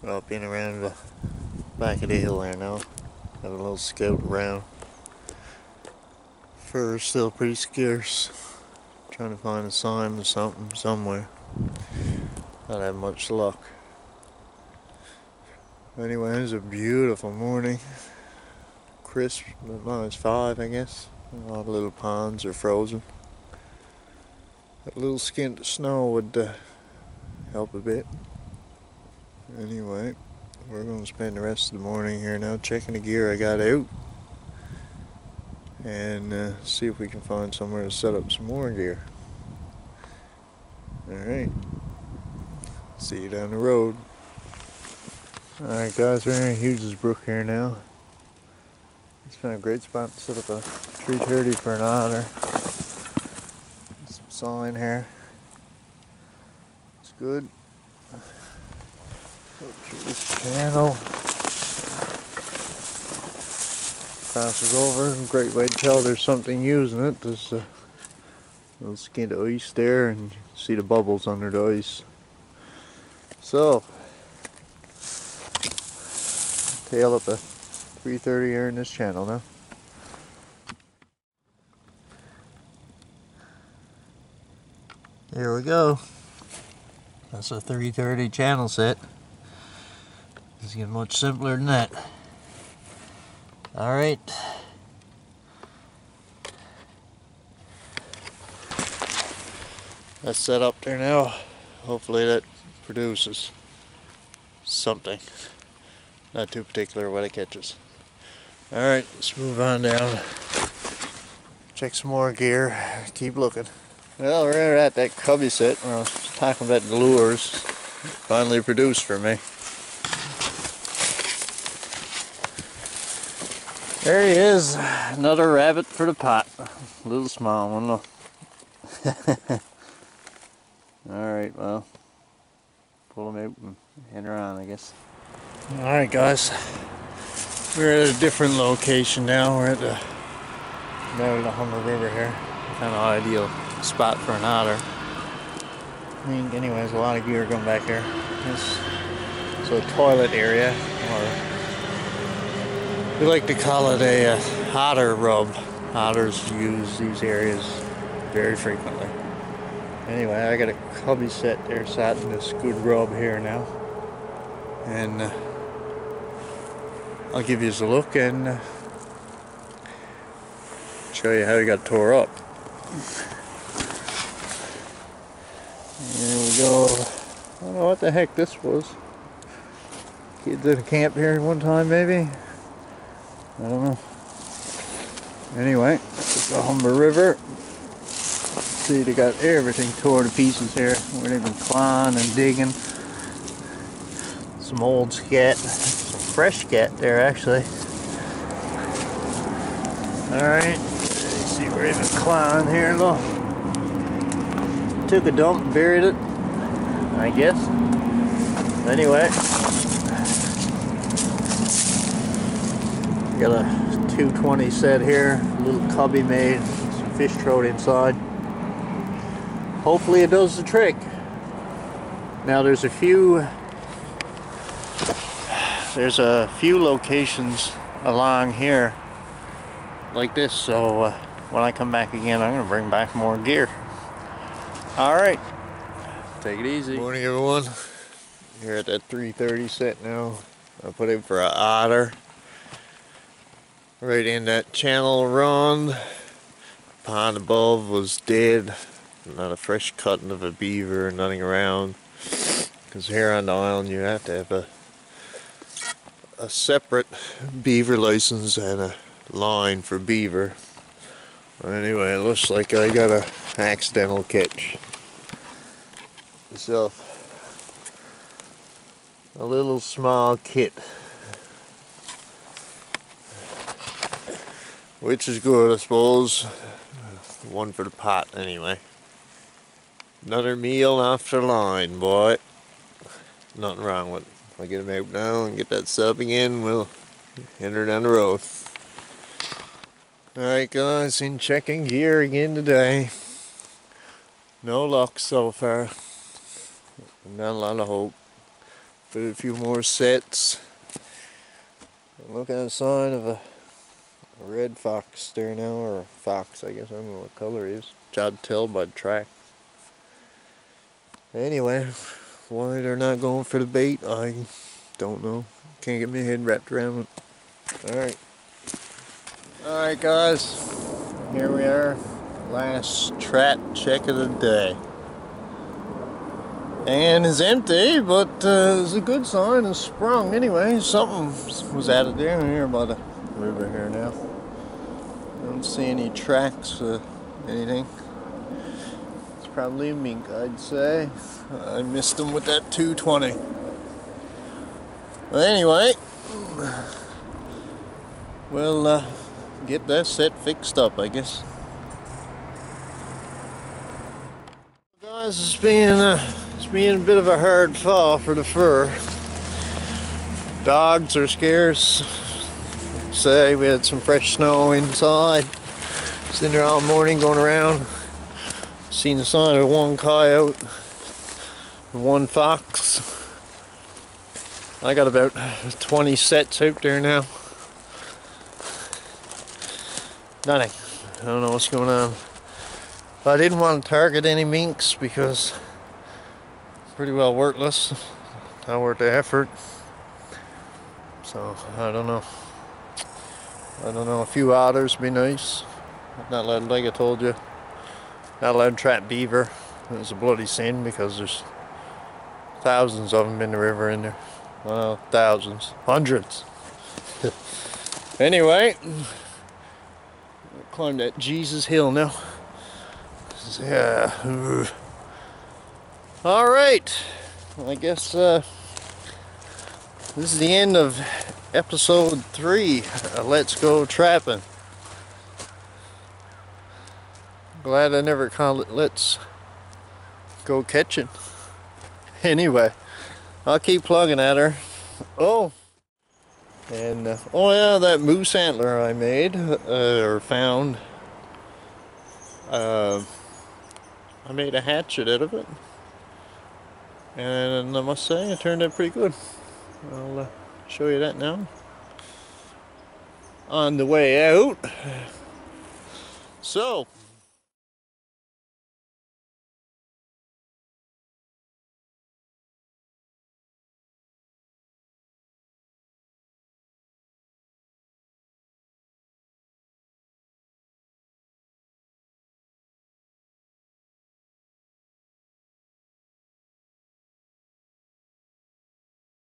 Well, being around the back of the hill there now. Have a little scout around. Fur's still pretty scarce. Trying to find a sign of something somewhere. Not have much luck. Anyway, it's a beautiful morning. Crisp, -5 I guess. A lot of little ponds are frozen. A little skint of snow would help a bit. Anyway, we're going to spend the rest of the morning here now checking the gear I got out. And see if we can find somewhere to set up some more gear. Alright. See you down the road. Alright guys, we're in Hughes Brook here now. It's been a great spot to set up a 330 for an otter. Some sign here. It's good. Go through this channel. Passes over, great way to tell there's something using it. There's a little skin of ice there, and you can see the bubbles under the ice. So, tail up a 330 here in this channel now. Here we go. That's a 330 channel set. It's getting much simpler than that. Alright. That's set up there now. Hopefully that produces something. Not too particular what it catches. Alright, let's move on down. Check some more gear. Keep looking. Well, we're at that cubby set where I was talking about the lures. Finally produced for me. There he is, another rabbit for the pot. A little small one though. Alright, well, pull him out and head around, I guess. Alright guys, we're at a different location now. We're at the middle of the Humber River here. Kind of ideal spot for an otter. I mean, anyways, a lot of gear going back here. It's a toilet area, or we like to call it a otter rub. Otters use these areas very frequently. Anyway, I got a cubby set there sat in this good rub here now. And I'll give you a look and show you how he got tore up. There we go. I don't know what the heck this was. Kids at a camp here one time maybe? I don't know. Anyway, it's the Humber River. See, they got everything tore to pieces here. They've been clawing and digging. Some old scat, some fresh scat there actually. Alright, see where they've been clawing here though. Took a dump, buried it, I guess. Anyway. Got a 220 set here, a little cubby made, some fish trout inside. Hopefully it does the trick. Now there's a few locations along here like this, so when I come back again I'm going to bring back more gear. Alright, take it easy. Morning everyone. Here at that 330 set now. I put in for an otter. Right in that channel run. Pond above was dead. Not a fresh cutting of a beaver, nothing around. Because here on the island you have to have a separate beaver license and a line for beaver. Anyway, it looks like I got a accidental catch. So, a little small kit. Which is good, I suppose. One for the pot, anyway. Another meal after line, boy. Nothing wrong with it. If I get him out now and get that sub again, we'll enter down the road. Alright guys, in checking gear again today. No luck so far. Not a lot of hope. But a few more sets. I'm looking at a sign of a red fox there now, or a fox, I guess. I don't know what color it is. I'd tell by the track. Anyway, why they're not going for the bait, I don't know. Can't get my head wrapped around it. Alright guys, here we are. Last trap check of the day. And it's empty, but it's a good sign. It's sprung anyway. Something was added there. I'm here by the river here now. I don't see any tracks, anything. It's probably a mink, I'd say. I missed them with that 220. But anyway, we'll get that set fixed up, I guess. Guys, it's been a bit of a hard fall for the fur. Dogs are scarce. Say we had some fresh snow inside. Sitting there all morning going around. Seen the sign of one coyote, one fox. I got about 20 sets out there now. Nothing. I don't know what's going on. I didn't want to target any minks because pretty well worthless. Not worth the effort. So I don't know. A few otters would be nice. Not allowed, like I told you, not allowed to trap beaver. It's a bloody sin because there's thousands of them in the river in there. Well, thousands, hundreds. Anyway, climb that Jesus Hill now. Yeah. All right. Well, I guess this is the end of episode 3. Let's go trapping. Glad I never called it let's go catching. Anyway, I'll keep plugging at her. Oh, and oh yeah, that moose antler I made or found. I made a hatchet out of it, and I must say it turned out pretty good. I'll show you that now. On the way out. So